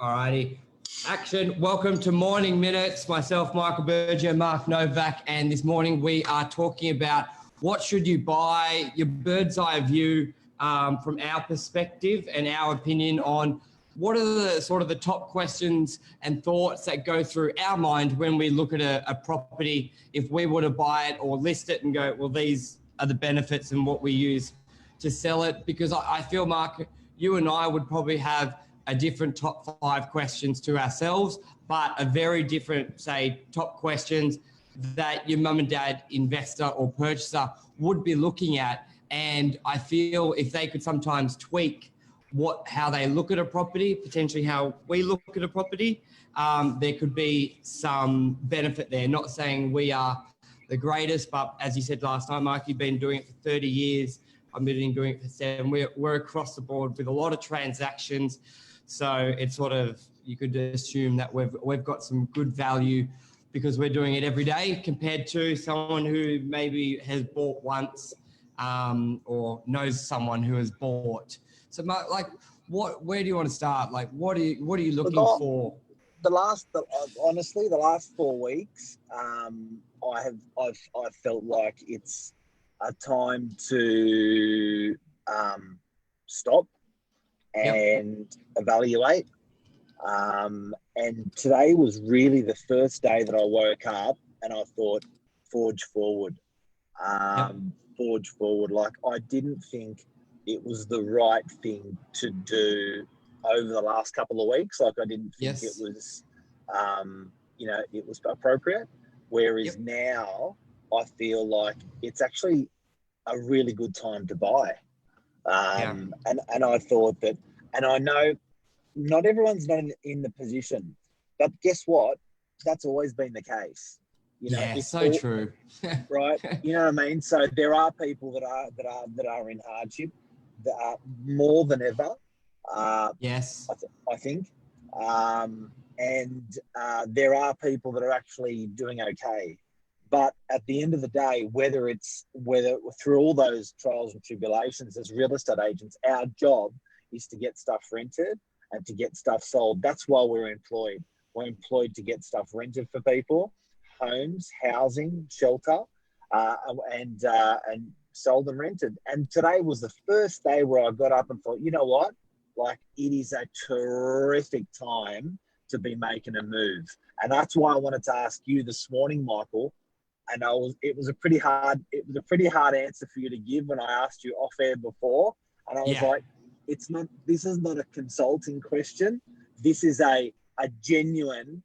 Alrighty. Action. Welcome to Morning Minutes. Myself, Michael Berger, Mark Novak, and this morning we are talking about what should you buy, your bird's eye view from our perspective and our opinion on what are the sort of the top questions and thoughts that go through our mind when we look at a property, if we were to buy it or list it and go, well, these are the benefits and what we use to sell it. Because I feel, Mark, you and I would probably have a different top 5 questions to ourselves, but a very different, say, top questions that your mum and dad investor or purchaser would be looking at. And I feel if they could sometimes tweak how they look at a property, potentially how we look at a property, there could be some benefit there. Not saying we are the greatest, but as you said last time, Mark, you've been doing it for 30 years. I've been doing it for 7. We're across the board with a lot of transactions. So it's sort of, you could assume that we've got some good value because we're doing it every day compared to someone who maybe has bought once or knows someone who has bought. So Mark, like, where do you want to start? Like, what are you looking for? Honestly, the last 4 weeks, I've felt like it's a time to stop and evaluate. And today was really the first day that I woke up and I thought, forge forward. Forge forward. Like, I didn't think it was the right thing to do over the last couple of weeks. Like, I didn't think it was, it was appropriate. Whereas now I feel like it's actually a really good time to buy. And I thought that, and I know not everyone's not in the position, but guess what? That's always been the case. True. Right? You know what I mean? So there are people that are in hardship that are more than ever. I think. And there are people that are actually doing okay. But at the end of the day, whether through all those trials and tribulations as real estate agents, our job is to get stuff rented and to get stuff sold. That's why we're employed. We're employed to get stuff rented for people, homes, housing, shelter, and sold and rented. And today was the first day where I got up and thought, you know what? Like, it is a terrific time to be making a move. And that's why I wanted to ask you this morning, Michael. And it was a pretty hard answer for you to give when I asked you off air before. And I was like, this is not a consulting question. This is a genuine,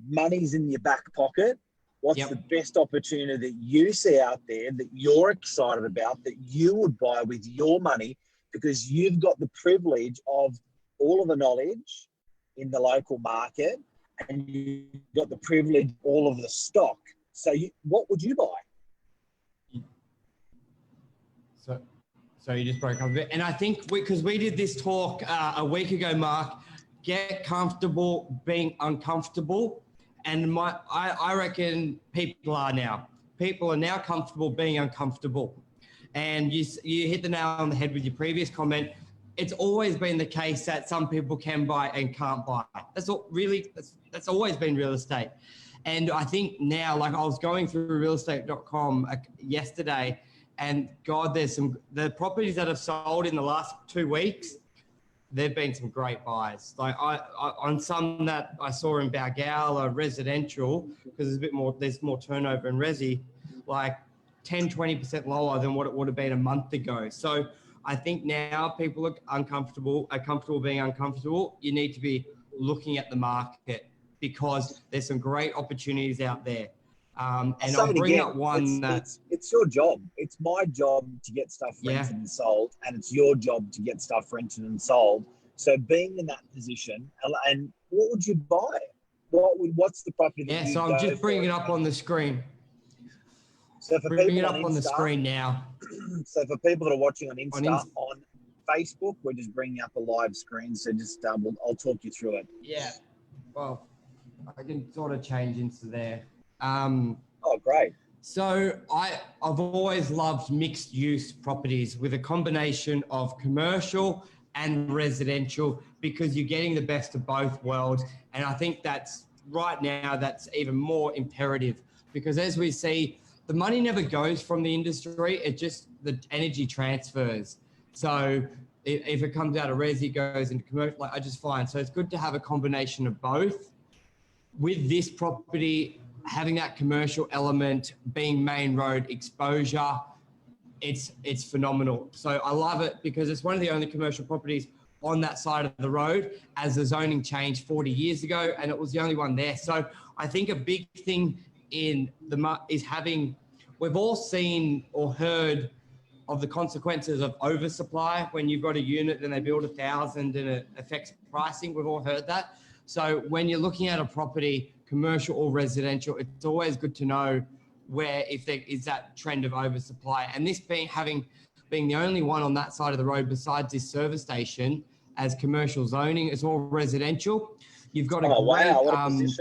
money's in your back pocket. What's the best opportunity that you see out there that you're excited about, that you would buy with your money, because you've got the privilege of all of the knowledge in the local market and you've got the privilege of all of the stock. So what would you buy? So you just broke up a bit. And I think because we did this talk a week ago, Mark, get comfortable being uncomfortable. And I reckon people are now. People are now comfortable being uncomfortable. And you hit the nail on the head with your previous comment. It's always been the case that some people can buy and can't buy. That's always been real estate. And I think now, like, I was going through realestate.com yesterday, and God, the properties that have sold in the last 2 weeks, there've been some great buys. Like I on some that I saw in Balgowlah residential, because there's more turnover in resi, like 10-20% lower than what it would have been a month ago. So I think now people are comfortable being uncomfortable. You need to be looking at the market because there's some great opportunities out there. And I'll bring up one it's your job. It's my job to get stuff rented and sold, and it's your job to get stuff rented and sold. So being in that position, and what would you buy? What's the property that you so I'm just bringing it up on the screen. So for bring people it up on the screen now. So for people that are watching on Insta, on Facebook, we're just bringing up a live screen. So just I'll talk you through it. Yeah. Well, I can sort of change into there. Oh, great. So I've always loved mixed use properties with a combination of commercial and residential, because you're getting the best of both worlds. And I think that's right now, that's even more imperative, because as we see, the money never goes from the industry. It just, the energy transfers. So if it comes out of resi, it goes into commercial, like I just find. So it's good to have a combination of both. With this property, having that commercial element, being main road exposure, it's phenomenal. So I love it because it's one of the only commercial properties on that side of the road, as the zoning changed 40 years ago, and it was the only one there. So I think a big thing in the is having, we've all seen or heard of the consequences of oversupply when you've got a unit and they build 1,000 and it affects pricing. We've all heard that. So when you're looking at a property, commercial or residential, it's always good to know where, if there is that trend of oversupply. And this being the only one on that side of the road besides this service station as commercial zoning, it's all residential. You've got a great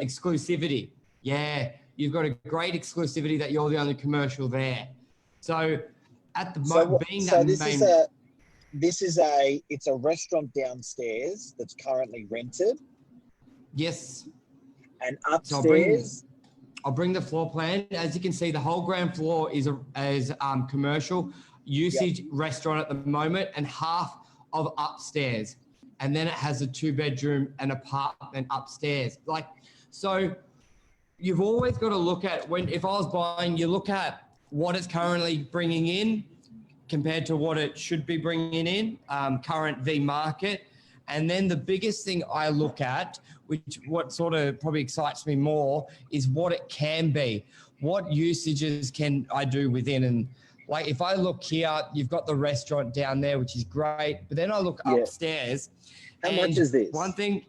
exclusivity. Yeah, you've got a great exclusivity that you're the only commercial there. So at the moment, it's a restaurant downstairs that's currently rented. Yes. And upstairs, I'll bring the floor plan. As you can see, the whole ground floor is commercial usage restaurant at the moment, and half of upstairs. And then it has a 2-bedroom and apartment upstairs. So you've always got to look at, if I was buying, you look at what it's currently bringing in compared to what it should be bringing in, current v market. And then the biggest thing I look at, what sort of probably excites me more, is what it can be. What usages can I do within? And like, if I look here, you've got the restaurant down there, which is great. But then I look upstairs. How much is this? One thing,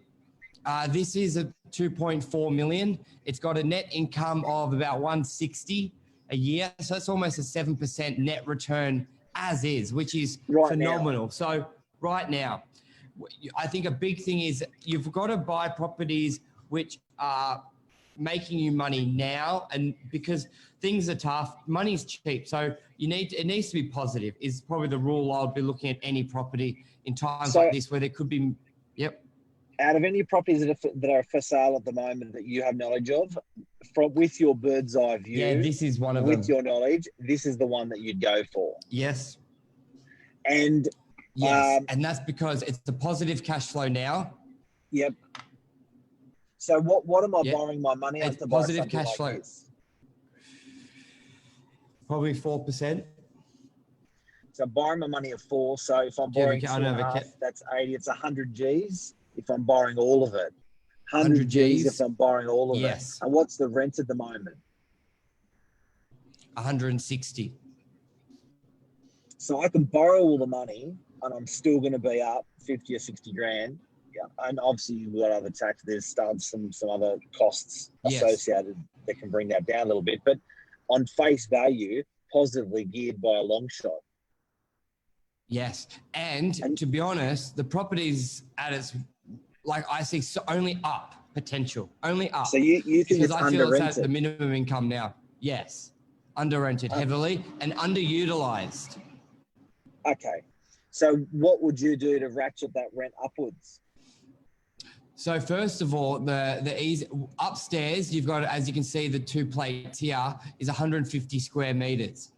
this is a 2.4 million. It's got a net income of about 160 a year. So it's almost a 7% net return as is, which is phenomenal. Now. So right now, I think a big thing is you've got to buy properties which are making you money now, and because things are tough, money's cheap. So it needs to be positive is probably the rule. I'll be looking at any property in times like this where there could be, Out of any properties that are for sale at the moment that you have knowledge of, with your bird's eye view, this is one of them. With your knowledge, this is the one that you'd go for. Yes. And yes, and that's because it's the positive cash flow now. Yep. So what am I borrowing my money on to buy positive cash flow? This? Probably 4%. So borrowing my money at 4. So if I'm borrowing 2.5, that's 80. It's 100 Gs if I'm borrowing all of it. 100 Gs if I'm borrowing all of it. And what's the rent at the moment? 160. So I can borrow all the money and I'm still going to be up 50 or 60 grand. Yeah. And obviously you've got other tax, there's some other costs associated that can bring that down a little bit. But on face value, positively geared by a long shot. Yes. And to be honest, the property's at its, I see only up potential, only up. So you think it's I feel under-rented? It's at the minimum income now. Yes. Under-rented heavily and underutilized. Okay. So what would you do to ratchet that rent upwards? So first of all, the easy upstairs, you've got, as you can see, the 2 plates here is 150 square meters.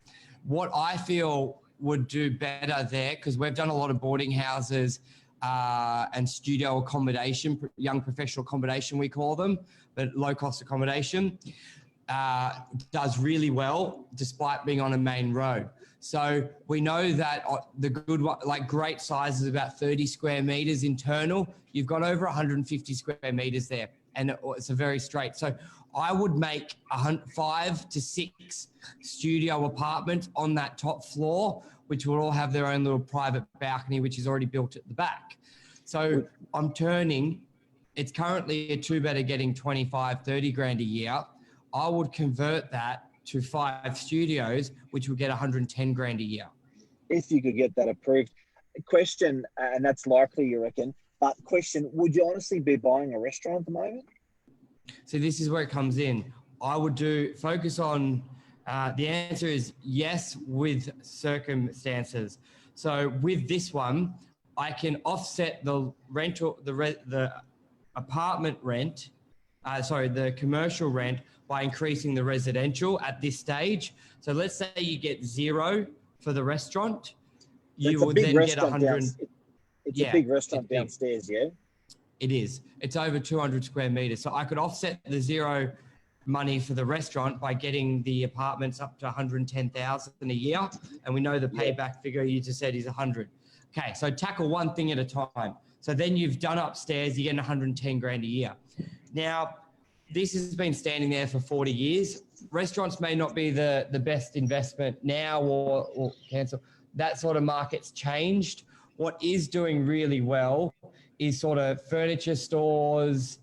What I feel would do better there, because we've done a lot of boarding houses and studio accommodation, young professional accommodation we call them, but low cost accommodation, does really well despite being on a main road. So we know that the good one, great size is about 30 square meters internal. You've got over 150 square meters there, and it's a very straight. So I would make 5 to 6 studio apartments on that top floor, which will all have their own little private balcony, which is already built at the back. So it's currently a 2-bedder getting 25, 30 grand a year. I would convert that to 5 studios, which would get 110 grand a year. If you could get that approved. Question, and that's likely, you reckon, but question, would you honestly be buying a restaurant at the moment? So this is where it comes in. I would focus on, the answer is yes, with circumstances. So with this one, I can offset the rental, the apartment rent, the commercial rent by increasing the residential at this stage. So let's say you get 0 for the restaurant, you will then get 100. It's a big restaurant downstairs, yeah? It is. It's over 200 square meters. So I could offset the 0 money for the restaurant by getting the apartments up to 110,000 a year. And we know the payback figure you just said is 100. Okay, so tackle one thing at a time. So then you've done upstairs, you're getting 110 grand a year. Now, this has been standing there for 40 years. Restaurants may not be the best investment now or cancel. That sort of market's changed. What is doing really well is sort of furniture stores,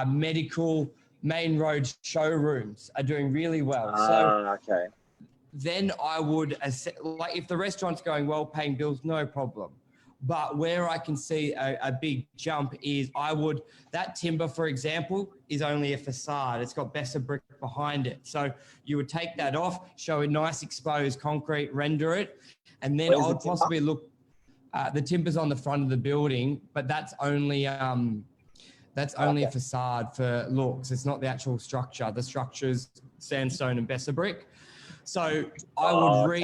medical, main road showrooms are doing really well. Okay. Then I would, like if the restaurant's going well, paying bills, no problem. But where I can see a big jump is that timber, for example, is only a facade. It's got Besser brick behind it. So you would take that off, show a nice exposed concrete, render it, and then I would possibly look, the timber's on the front of the building, but that's only a facade for looks. It's not the actual structure. The structure's sandstone and Besser brick. So I would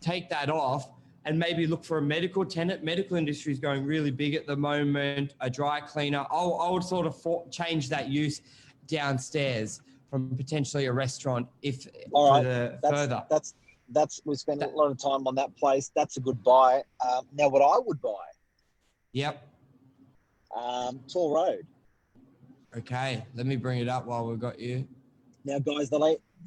take that off and maybe look for a medical tenant. Medical industry is going really big at the moment, a dry cleaner. I would sort of change that use downstairs from potentially a restaurant further. We spent a lot of time on that place. That's a good buy. Now what I would buy. Yep. Tor Road. Okay, let me bring it up while we've got you. Now, guys,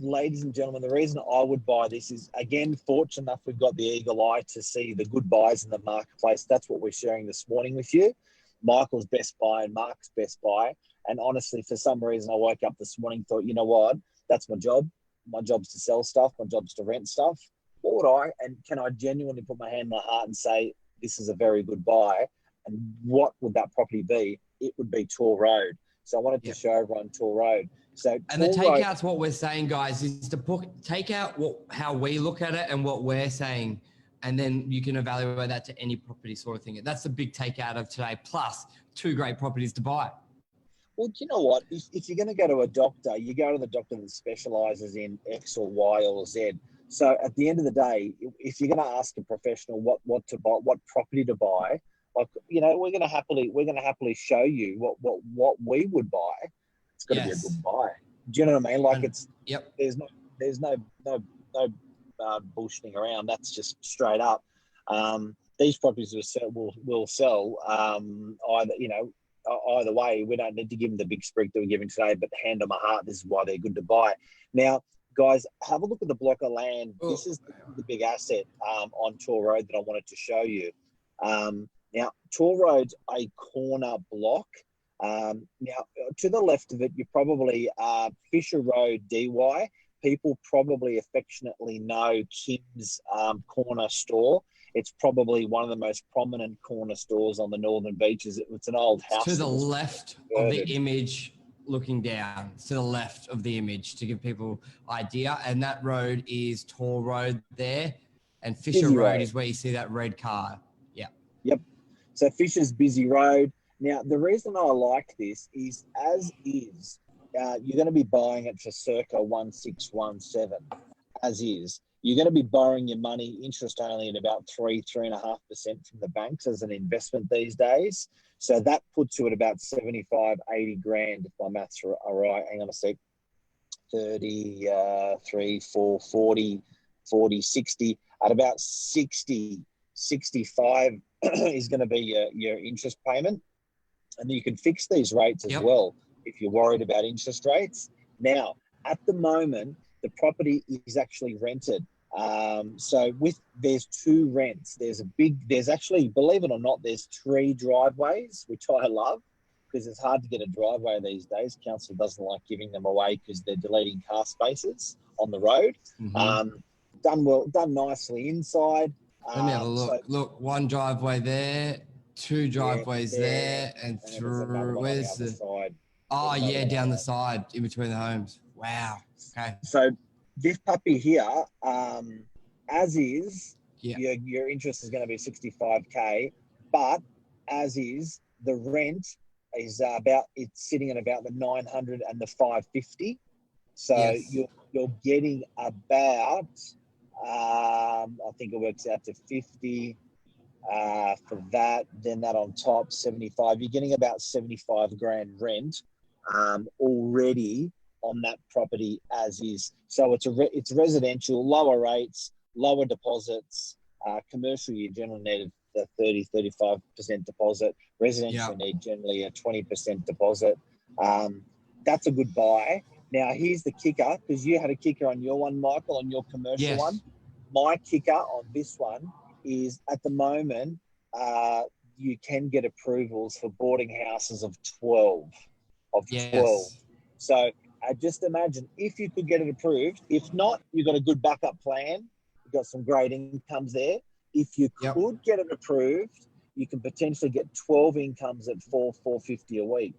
ladies and gentlemen, the reason I would buy this is, again, fortunate enough we've got the eagle eye to see the good buys in the marketplace. That's what we're sharing this morning with you. Michael's best buy and Mark's best buy. And honestly, for some reason, I woke up this morning, thought, you know what? That's my job. My job's to sell stuff. My job's to rent stuff. What would I, and can I genuinely put my hand in my heart and say, this is a very good buy? And what would that property be? It would be Tor Road. So I wanted to show everyone Tor Road. And the takeout's what we're saying, guys, is to take out how we look at it and what we're saying, and then you can evaluate that to any property sort of thing. That's the big takeout of today, plus 2 great properties to buy. Well, you know what? If you're going to go to a doctor, you go to the doctor that specialises in X or Y or Z. So at the end of the day, if you're going to ask a professional what to buy, what property to buy, like, you know, we're going to happily show you what we would buy. It's got to be a good buy. Do you know what I mean? Like there's no bullshitting around. That's just straight up. These properties will sell either way. We don't need to give them the big sprig that we're giving today, but hand on my heart, this is why they're good to buy. Now, guys, have a look at the block of land. This is the big asset on Tor Road that I wanted to show you. Now, Tor Road's a corner block. Now, to the left of it, you probably Fisher Road, DY. People probably affectionately know Kim's Corner store. It's probably one of the most prominent corner stores on the Northern Beaches. It's an old house. To the left of the image, looking down, to the left of the image, to give people idea. And that road is Tor Road there. And Fisher Road is where you see that red car. Yep. So Fisher's busy road. Now, the reason I like this is, as is, you're going to be buying it for circa 1617, as is. You're going to be borrowing your money interest only at about 3.5% from the banks as an investment these days. So that puts you at about 75, 80 grand, if my maths are right. Hang on a sec. 33, 4, 40, 60. At about 60, 65 is going to be your interest payment. And you can fix these rates as well if you're worried about interest rates. Now, at the moment, the property is actually rented. So there's 2 rents. There's actually, believe it or not, there's 3 driveways, which I love, because it's hard to get a driveway these days. Council doesn't like giving them away because they're deleting car spaces on the road. Mm-hmm. Done nicely inside. Let me have a look. Look, 1 driveway there, 2 driveways there, and 3. Where's the side? Oh, yeah, down the side in between the homes. Wow. Okay. So this puppy here, as is, your interest is going to be 65K, but as is the rent is it's sitting at about the 900 and the 550. So Yes. you're getting about I think it works out to 50 for that. Then that on top 75. You're getting about 75 grand rent already on that property as is. So it's residential, lower rates, lower deposits. Commercial, you generally need a 30-35% deposit. Residential need generally a 20% deposit. That's a good buy. Now, here's the kicker, because you had a kicker on your one, Michael, on your commercial one. My kicker on this one is at the moment, you can get approvals for boarding houses of 12. So just imagine if you could get it approved. If not, you've got a good backup plan. You've got some great incomes there. If you could get it approved, you can potentially get 12 incomes at $450 a week.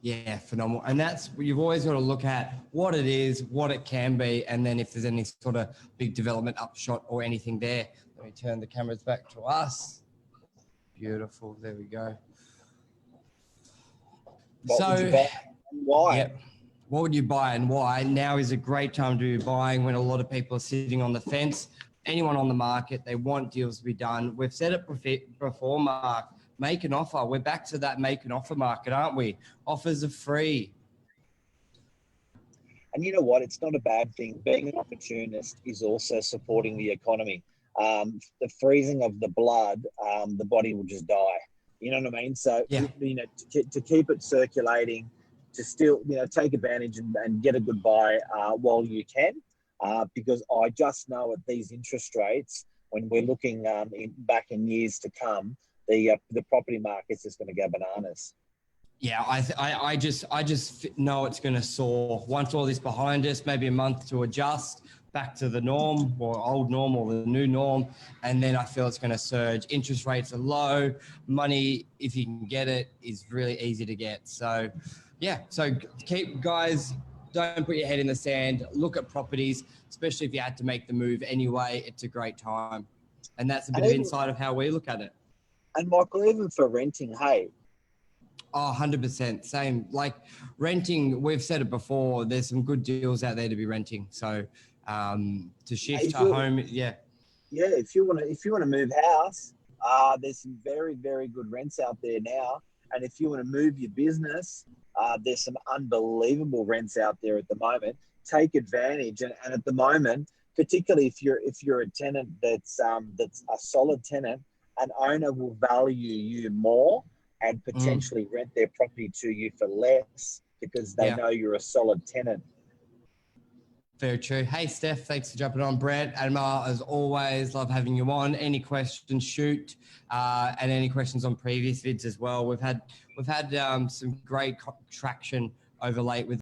Yeah, phenomenal. And that's, you've always got to look at what it is, what it can be, and then if there's any sort of big development upshot or anything there. Let me turn the cameras back to us. Beautiful. There we go. What would you buy and why? Yep. What would you buy and why? Now is a great time to be buying when a lot of people are sitting on the fence. Anyone on the market, they want deals to be done. We've said it before, Mark. Make an offer. We're back to that make an offer market, aren't we? Offers are free. And you know what? It's not a bad thing. Being an opportunist is also supporting the economy. The freezing of the blood, the body will just die. You know what I mean? So, to keep it circulating, to still, take advantage and get a good buy while you can. Because I just know at these interest rates, when we're looking back in years to come, the property market's just going to go bananas. Yeah, I just know it's going to soar. Once all this behind us, maybe a month to adjust back to the norm or old norm or the new norm, and then I feel it's going to surge. Interest rates are low. Money, if you can get it, is really easy to get. So, guys, don't put your head in the sand. Look at properties, especially if you had to make the move anyway. It's a great time. And that's a bit of insight of how we look at it. And Michael, even for renting, hey. Oh, 100%. Same. Like renting, we've said it before, there's some good deals out there to be renting. So to shift to home, Yeah, if you want to move house, there's some very, very good rents out there now. And if you want to move your business, there's some unbelievable rents out there at the moment. Take advantage. And at the moment, particularly if you're a tenant that's a solid tenant, an owner will value you more and potentially rent their property to you for less because they know you're a solid tenant. Very true. Hey, Steph, thanks for jumping on. Brett, Admar, as always, love having you on. Any questions, shoot, and any questions on previous vids as well. We've had some great traction over late with